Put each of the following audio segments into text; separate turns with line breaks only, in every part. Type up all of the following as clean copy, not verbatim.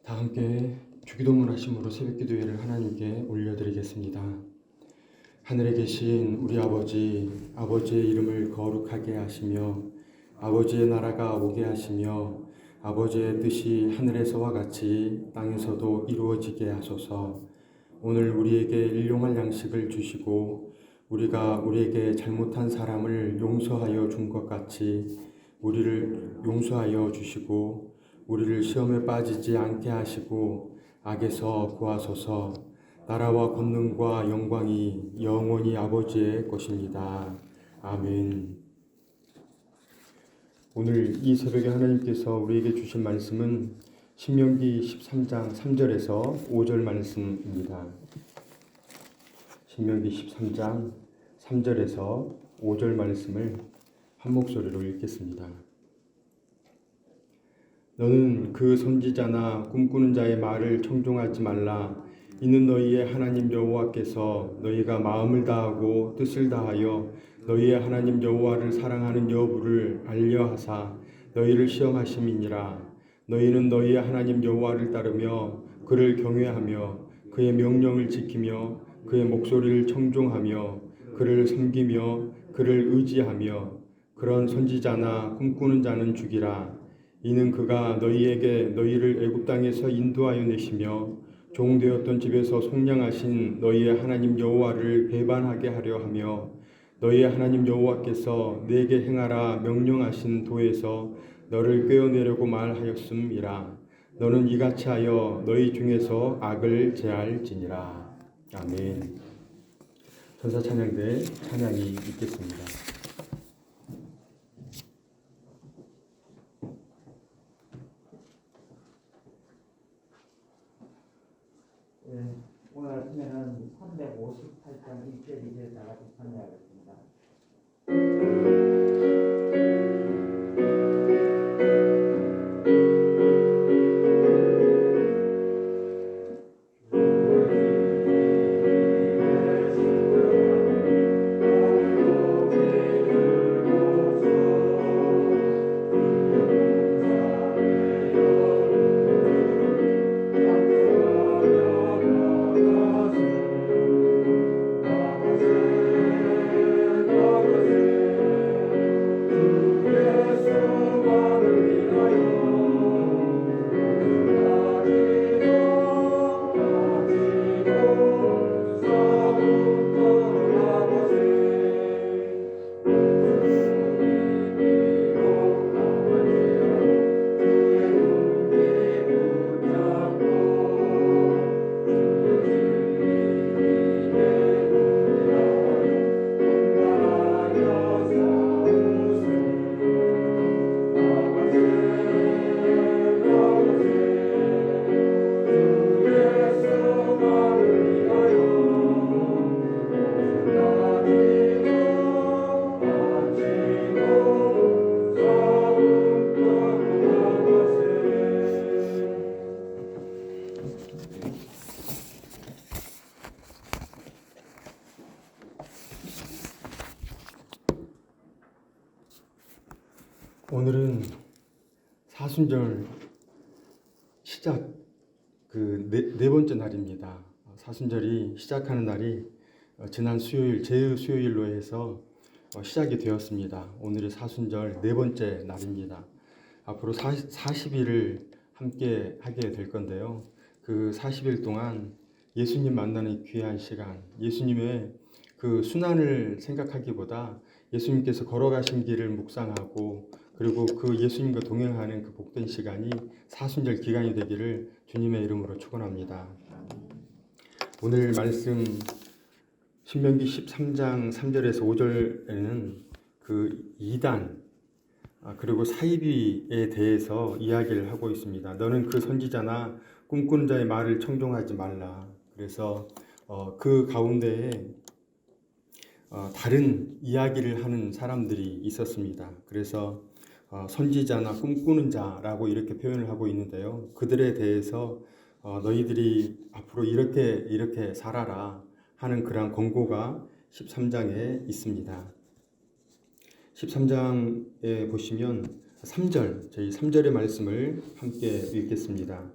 다 함께 주기도문 하심으로 새벽기도회를 하나님께 올려드리겠습니다. 하늘에 계신 우리 아버지, 아버지의 이름을 거룩하게 하시며 아버지의 나라가 오게 하시며 아버지의 뜻이 하늘에서와 같이 땅에서도 이루어지게 하소서. 오늘 우리에게 일용할 양식을 주시고 우리가 우리에게 잘못한 사람을 용서하여 준 것 같이 우리를 용서하여 주시고 우리를 시험에 빠지지 않게 하시고 악에서 구하소서. 나라와 권능과 영광이 영원히 아버지의 것입니다. 아멘. 오늘 이 새벽에 하나님께서 우리에게 주신 말씀은 신명기 13장 3절에서 5절 말씀입니다. 신명기 13장 3절에서 5절 말씀을 한 목소리로 읽겠습니다. 너는 그 선지자나 꿈꾸는 자의 말을 청종하지 말라. 이는 너희의 하나님 여호와께서 너희가 마음을 다하고 뜻을 다하여 너희의 하나님 여호와를 사랑하는 여부를 알려하사 너희를 시험하심이니라. 너희는 너희의 하나님 여호와를 따르며 그를 경외하며 그의 명령을 지키며 그의 목소리를 청종하며 그를 섬기며 그를 의지하며 그런 선지자나 꿈꾸는 자는 죽이라. 이는 그가 너희에게 너희를 애굽 땅에서 인도하여 내시며 종되었던 집에서 속량하신 너희의 하나님 여호와를 배반하게 하려 하며 너희의 하나님 여호와께서 내게 행하라 명령하신 도에서 너를 꿰어내려고 말하였음이라. 너는 이같이 하여 너희 중에서 악을 제할지니라. 아멘. 전사 찬양대 찬양이 있겠습니다.
오늘 아침에는 358장 1절 2절 다 같이 찬양하겠습니다.
오늘은 사순절 시작 네 번째 날입니다. 사순절이 시작하는 날이 지난 수요일 제의 수요일로 해서 시작이 되었습니다. 오늘이 사순절 네 번째 날입니다. 앞으로 40일을 함께 하게 될 건데요. 그 40일 동안 예수님 만나는 귀한 시간, 예수님의 그 순환을 생각하기보다 예수님께서 걸어가신 길을 묵상하고 그리고 그 예수님과 동행하는 그 복된 시간이 사순절 기간이 되기를 주님의 이름으로 축원합니다. 오늘 말씀 신명기 13장 3절에서 5절에는 그 이단 그리고 사이비에 대해서 이야기를 하고 있습니다. 너는 그 선지자나 꿈꾸는 자의 말을 청종하지 말라. 그래서 그 가운데에 다른 이야기를 하는 사람들이 있었습니다. 그래서 선지자나 꿈꾸는 자라고 이렇게 표현을 하고 있는데요. 그들에 대해서 너희들이 앞으로 이렇게 살아라 하는 그러한 권고가 13장에 있습니다. 13장에 보시면 3절, 저희 3절의 말씀을 함께 읽겠습니다.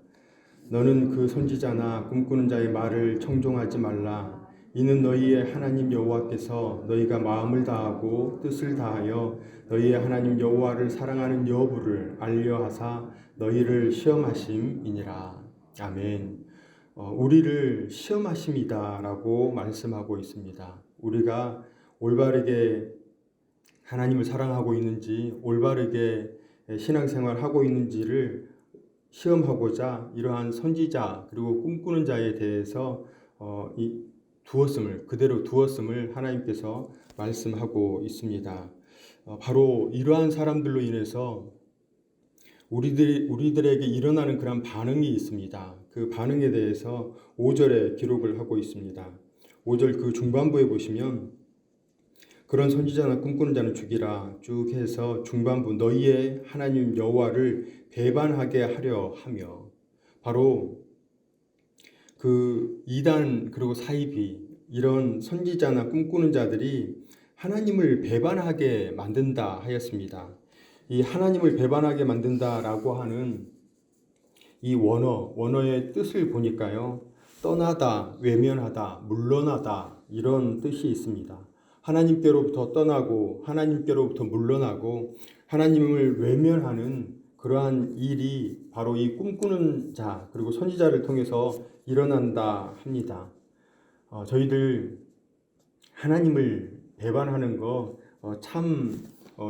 너는 그 선지자나 꿈꾸는 자의 말을 청종하지 말라. 이는 너희의 하나님 여호와께서 너희가 마음을 다하고 뜻을 다하여 너희의 하나님 여호와를 사랑하는 여부를 알려하사 너희를 시험하심이니라. 아멘. 우리를 시험하심이다라고 말씀하고 있습니다. 우리가 올바르게 하나님을 사랑하고 있는지, 올바르게 신앙생활하고 있는지를 시험하고자 이러한 선지자 그리고 꿈꾸는 자에 대해서 그대로 두었음을 하나님께서 말씀하고 있습니다. 바로 이러한 사람들로 인해서 우리들에게 일어나는 그런 반응이 있습니다. 그 반응에 대해서 5절에 기록을 하고 있습니다. 5절 그 중반부에 보시면 그런 선지자나 꿈꾸는 자는 죽이라 쭉 해서 중반부 너희의 하나님 여호와를 배반하게 하려 하며, 바로 그 이단 그리고 사이비 이런 선지자나 꿈꾸는 자들이 하나님을 배반하게 만든다 하였습니다. 이 하나님을 배반하게 만든다라고 하는 이 원어의 뜻을 보니까요, 떠나다, 외면하다, 물러나다 이런 뜻이 있습니다. 하나님께로부터 떠나고 하나님께로부터 물러나고 하나님을 외면하는 그러한 일이 바로 이 꿈꾸는 자 그리고 선지자를 통해서 일어난다 합니다. 저희들 하나님을 배반하는 거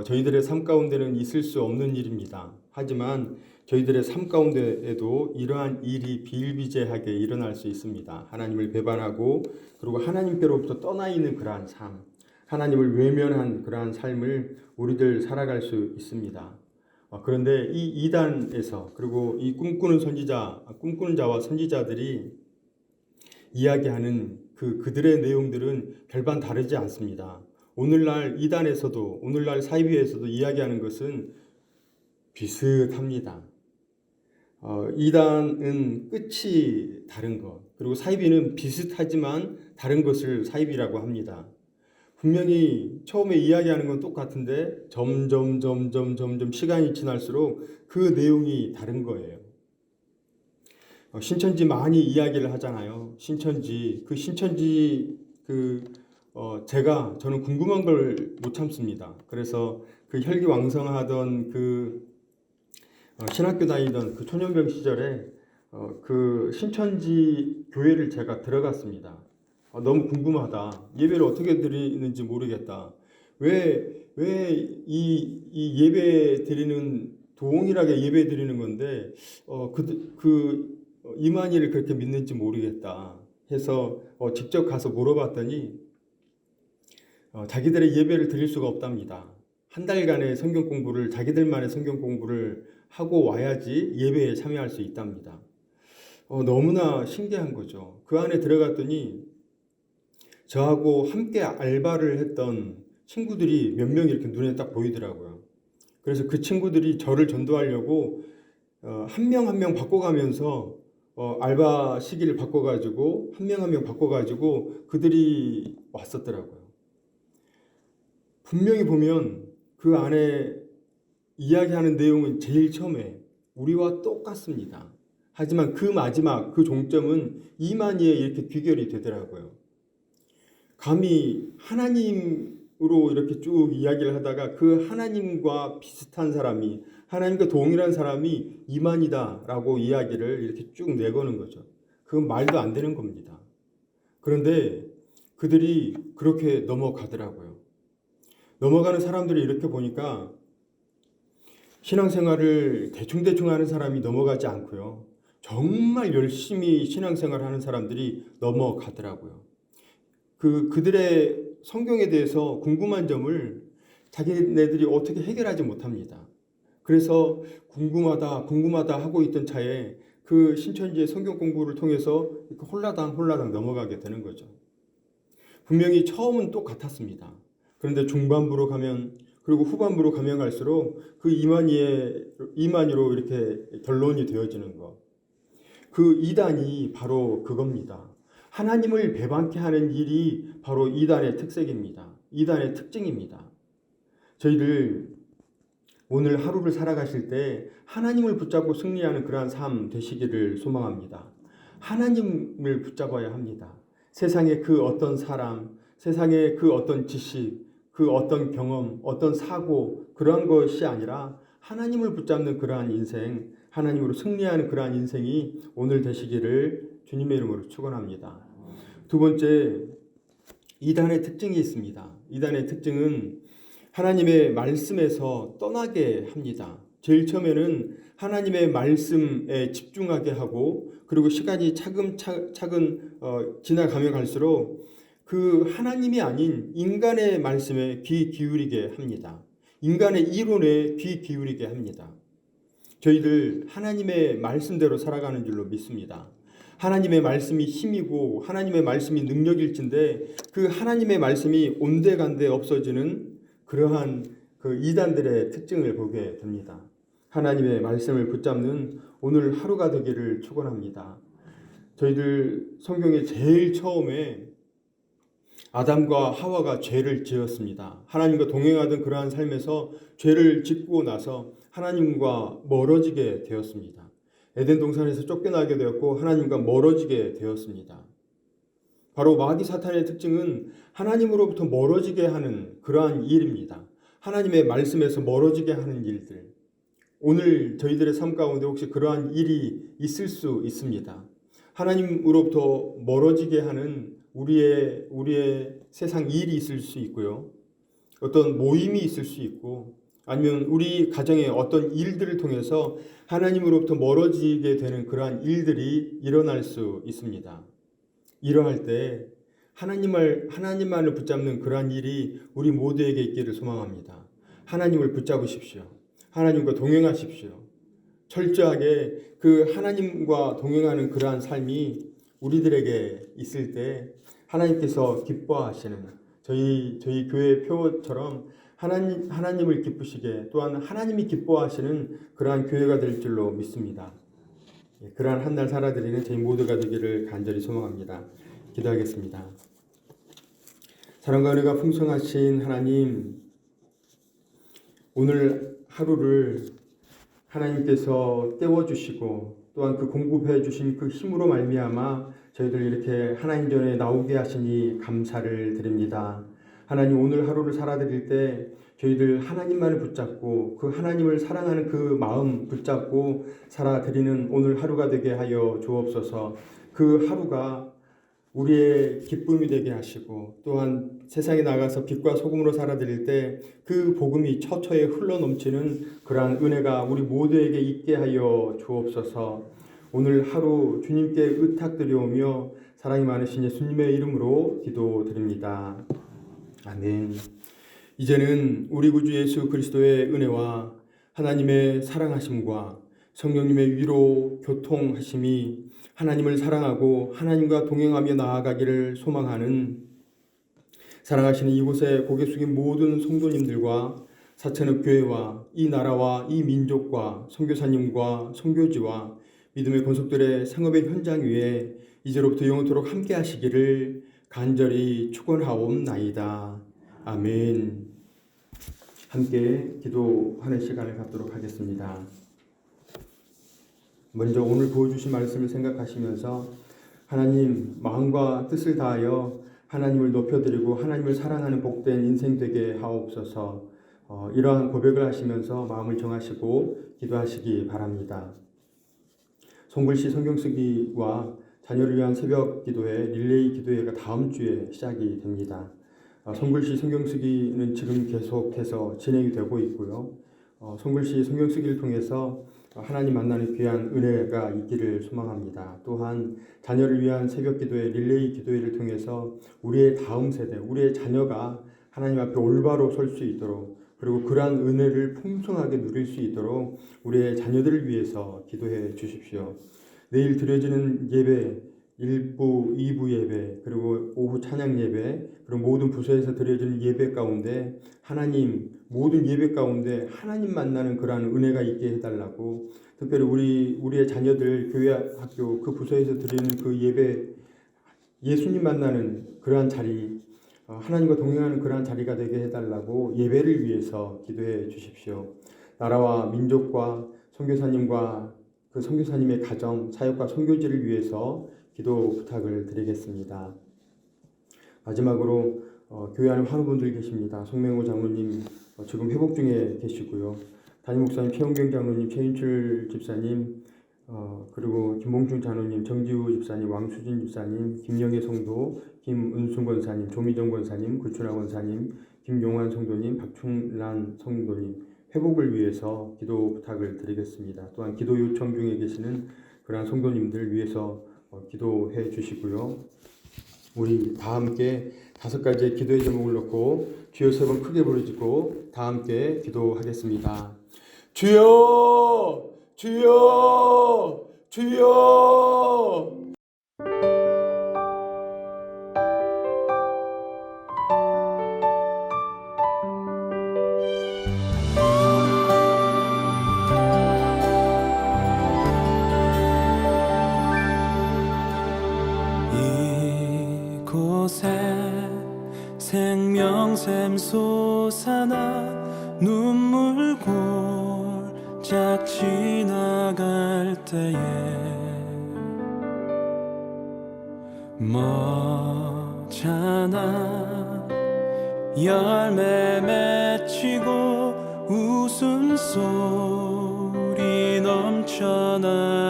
저희들의 삶 가운데는 있을 수 없는 일입니다. 하지만 저희들의 삶 가운데에도 이러한 일이 비일비재하게 일어날 수 있습니다. 하나님을 배반하고 그리고 하나님께로부터 떠나 있는 그러한 삶, 하나님을 외면한 그러한 삶을 우리들 살아갈 수 있습니다. 그런데 이 이단에서 그리고 이 꿈꾸는 자와 선지자들이 이야기하는 그들의 내용들은 별반 다르지 않습니다. 오늘날 이단에서도 오늘날 사이비에서도 이야기하는 것은 비슷합니다. 이단은 끝이 다른 것, 그리고 사이비는 비슷하지만 다른 것을 사이비라고 합니다. 분명히 처음에 이야기하는 건 똑같은데 점점 시간이 지날수록 그 내용이 다른 거예요. 신천지 많이 이야기를 하잖아요. 신천지 저는 궁금한 걸 못 참습니다. 그래서 그 혈기왕성하던 신학교 다니던 그 초년병 시절에 그 신천지 교회를 제가 들어갔습니다. 너무 궁금하다. 예배를 어떻게 드리는지 모르겠다. 왜 이 예배 드리는 동일하게 예배 드리는 건데 이만희를 그렇게 믿는지 모르겠다 해서 직접 가서 물어봤더니 자기들의 예배를 드릴 수가 없답니다. 한 달간의 성경 공부를 자기들만의 성경 공부를 하고 와야지 예배에 참여할 수 있답니다. 너무나 신기한 거죠. 그 안에 들어갔더니 저하고 함께 알바를 했던 친구들이 몇 명이 이렇게 눈에 딱 보이더라고요. 그래서 그 친구들이 저를 전도하려고 한 명 한 명 바꿔가면서 알바 시기를 바꿔가지고 한 명 한 명 바꿔가지고 그들이 왔었더라고요. 분명히 보면 그 안에 이야기하는 내용은 제일 처음에 우리와 똑같습니다. 하지만 그 마지막 그 종점은 이만희에 이렇게 귀결이 되더라고요. 감히 하나님으로 이렇게 쭉 이야기를 하다가 그 하나님과 비슷한 사람이, 하나님과 동일한 사람이 이만희다라고 이야기를 이렇게 쭉 내거는 거죠. 그건 말도 안 되는 겁니다. 그런데 그들이 그렇게 넘어가더라고요. 넘어가는 사람들이 이렇게 보니까 신앙생활을 대충 하는 사람이 넘어가지 않고요. 정말 열심히 신앙생활을 하는 사람들이 넘어가더라고요. 그들의 성경에 대해서 궁금한 점을 자기네들이 어떻게 해결하지 못합니다. 그래서 궁금하다 하고 있던 차에 그 신천지의 성경 공부를 통해서 홀라당 넘어가게 되는 거죠. 분명히 처음은 똑같았습니다. 그런데 중반부로 가면 그리고 후반부로 가면 갈수록 그 이만희로 이렇게 결론이 되어지는 것. 그 이단이 바로 그겁니다. 하나님을 배반케 하는 일이 바로 이단의 특색입니다. 이단의 특징입니다. 저희들 오늘 하루를 살아가실 때 하나님을 붙잡고 승리하는 그러한 삶 되시기를 소망합니다. 하나님을 붙잡아야 합니다. 세상의 그 어떤 사람, 세상의 그 어떤 지식, 그 어떤 경험, 어떤 사고 그런 것이 아니라 하나님을 붙잡는 그러한 인생, 하나님으로 승리하는 그러한 인생이 오늘 되시기를 주님의 이름으로 축원합니다. 두 번째, 이단의 특징이 있습니다. 이단의 특징은 하나님의 말씀에서 떠나게 합니다. 제일 처음에는 하나님의 말씀에 집중하게 하고 그리고 시간이 차근차근 지나가면 갈수록 그 하나님이 아닌 인간의 말씀에 귀 기울이게 합니다. 인간의 이론에 귀 기울이게 합니다. 저희들 하나님의 말씀대로 살아가는 줄로 믿습니다. 하나님의 말씀이 힘이고 하나님의 말씀이 능력일진데 그 하나님의 말씀이 온데간데 없어지는 그러한 그 이단들의 특징을 보게 됩니다. 하나님의 말씀을 붙잡는 오늘 하루가 되기를 축원합니다. 저희들 성경에 제일 처음에 아담과 하와가 죄를 지었습니다. 하나님과 동행하던 그러한 삶에서 죄를 짓고 나서 하나님과 멀어지게 되었습니다. 에덴 동산에서 쫓겨나게 되었고 하나님과 멀어지게 되었습니다. 바로 마귀 사탄의 특징은 하나님으로부터 멀어지게 하는 그러한 일입니다. 하나님의 말씀에서 멀어지게 하는 일들. 오늘 저희들의 삶 가운데 혹시 그러한 일이 있을 수 있습니다. 하나님으로부터 멀어지게 하는 우리의 세상 일이 있을 수 있고요. 어떤 모임이 있을 수 있고 아니면 우리 가정의 어떤 일들을 통해서 하나님으로부터 멀어지게 되는 그러한 일들이 일어날 수 있습니다. 이러할 때 하나님만을 붙잡는 그러한 일이 우리 모두에게 있기를 소망합니다. 하나님을 붙잡으십시오. 하나님과 동행하십시오. 철저하게 그 하나님과 동행하는 그러한 삶이 우리들에게 있을 때 하나님께서 기뻐하시는 저희 교회 표처럼 하나님을 기쁘시게 또한 하나님이 기뻐하시는 그러한 교회가 될 줄로 믿습니다. 그러한 한 날 살아드리는 저희 모두가 되기를 간절히 소망합니다. 기도하겠습니다. 사랑과 은혜가 풍성하신 하나님, 오늘 하루를 하나님께서 떼워주시고 또한 그 공급해 주신 그 힘으로 말미암아 저희들 이렇게 하나님 전에 나오게 하시니 감사를 드립니다. 하나님, 오늘 하루를 살아드릴 때 저희들 하나님만을 붙잡고 그 하나님을 사랑하는 그 마음 붙잡고 살아드리는 오늘 하루가 되게 하여 주옵소서. 그 하루가 우리의 기쁨이 되게 하시고 또한 세상에 나가서 빛과 소금으로 살아드릴 때 그 복음이 처처에 흘러넘치는 그러한 은혜가 우리 모두에게 있게 하여 주옵소서. 오늘 하루 주님께 의탁드려오며 사랑이 많으신 예수님의 이름으로 기도드립니다. 아멘. 이제는 우리 구주 예수 그리스도의 은혜와 하나님의 사랑하심과 성령님의 위로 교통하심이 하나님을 사랑하고 하나님과 동행하며 나아가기를 소망하는 사랑하시는 이곳에 고개 숙인 모든 성도님들과 사천읍 교회와 이 나라와 이 민족과 선교사님과 선교지와 믿음의 권속들의 상업의 현장 위에 이제로부터 영원토록 함께 하시기를 간절히 축원하옵나이다. 아멘. 함께 기도하는 시간을 갖도록 하겠습니다. 먼저 오늘 보여주신 말씀을 생각하시면서 하나님 마음과 뜻을 다하여 하나님을 높여드리고 하나님을 사랑하는 복된 인생 되게 하옵소서. 이러한 고백을 하시면서 마음을 정하시고 기도하시기 바랍니다. 송글씨 성경 쓰기와 자녀를 위한 새벽 기도회, 릴레이 기도회가 다음 주에 시작이 됩니다. 송글씨 성경 쓰기는 지금 계속해서 진행이 되고 있고요. 송글씨 성경 쓰기를 통해서 하나님 만나는 귀한 은혜가 있기를 소망합니다. 또한 자녀를 위한 새벽 기도회, 릴레이 기도회를 통해서 우리의 다음 세대, 우리의 자녀가 하나님 앞에 올바로 설 수 있도록 그리고 그러한 은혜를 풍성하게 누릴 수 있도록 우리의 자녀들을 위해서 기도해 주십시오. 내일 드려지는 예배, 1부, 2부 예배, 그리고 오후 찬양 예배, 그리고 모든 부서에서 드려지는 예배 가운데 하나님, 모든 예배 가운데 하나님 만나는 그러한 은혜가 있게 해달라고, 특별히 우리의 자녀들 교회 학교 그 부서에서 드리는 그 예배, 예수님 만나는 그러한 자리, 하나님과 동행하는 그러한 자리가 되게 해달라고 예배를 위해서 기도해 주십시오. 나라와 민족과 선교사님과 그 선교사님의 가정, 사역과 선교지를 위해서 기도 부탁을 드리겠습니다. 마지막으로 교회 안에 많은 분들이 계십니다. 송맹호 장로님 지금 회복 중에 계시고요. 담임 목사님 최은경 장로님, 최인출 집사님, 그리고 김봉중 장로님, 정지우 집사님, 왕수진 집사님, 김영애 성도, 김은순 권사님, 조미정 권사님, 구춘하 권사님, 김용환 성도님, 박충란 성도님 회복을 위해서 기도 부탁을 드리겠습니다. 또한 기도 요청 중에 계시는 그러한 성도님들 위해서 기도해 주시고요. 우리 다 함께 5가지의 기도의 제목을 놓고 주여 3번 크게 부르짖고 다 함께 기도하겠습니다. 주여, 주여, 주여.
이곳에 생명샘 솟아나 눈물 골짝 지나갈 때에 머잖아 열매 맺히고 웃음소리 넘쳐나리라.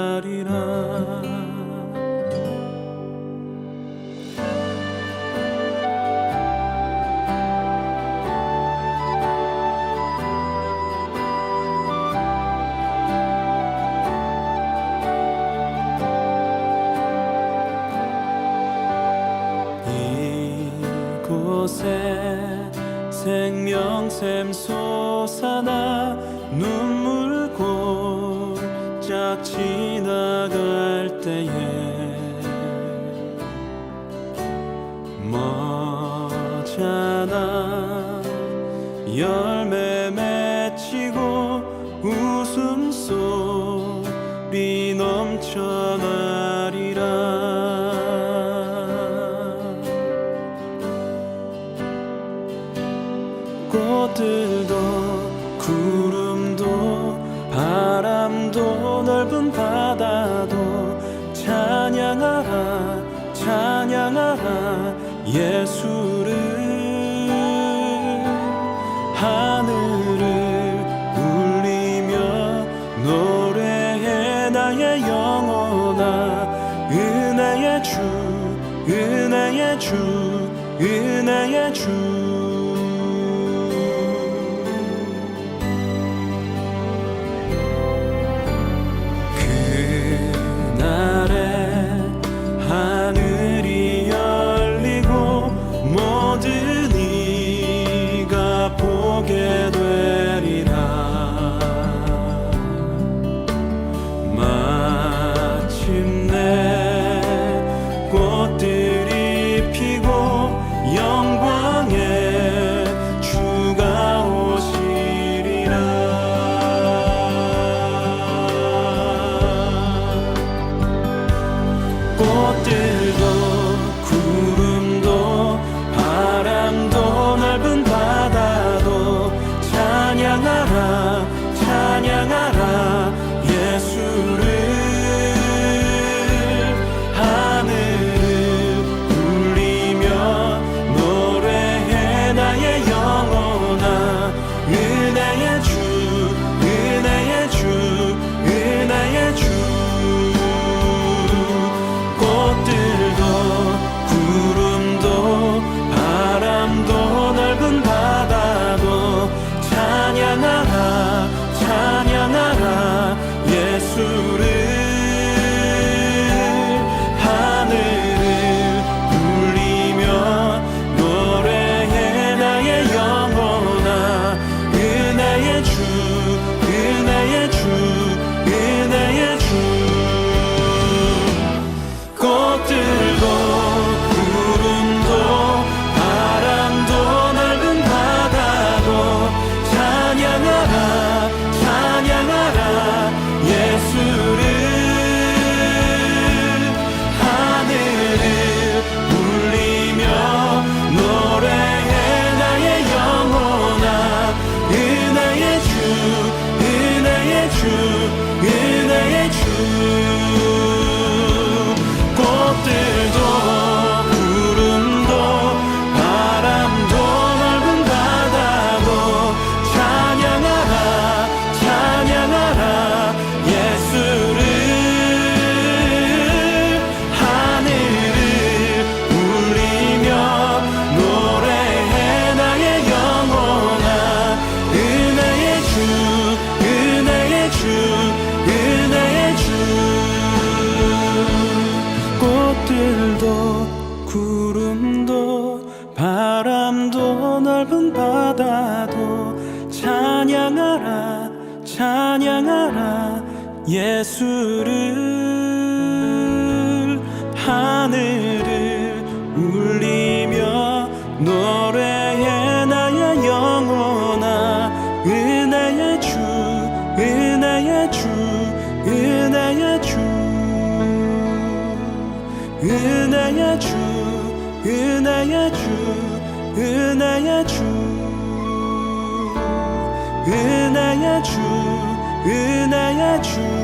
이곳에 생명샘 솟아나 눈물 골짝 지나갈 때에 머잖아 열매 맺히고 웃음소리 넘쳐나리라. 꽃들도 구름도 바람도 넓은 바다도 찬양하라 찬양하라 예수를. 하늘을 울리며 노래해 나의 영혼아. 은혜의 주 은혜의 주 은혜의 주. 하늘이 열리고 모든 이가 보게 되리라. 마침내 꽃들이 피고 영광의 주가 오시리라. 꽃들도 구름도 바람도 넓은 바다도 찬양하라 찬양하라 예수를. 하늘을 울리며 노래해 나의 영혼아. 은혜의 주 은혜의 주 은혜의 주. 꽃들도 예수를 하늘을 울리며 노래해 나의 영혼아 은혜의 주 은혜의 주 은혜의 주 은혜의 주 은혜의 주 은혜의 주 은혜의 주 은혜의 주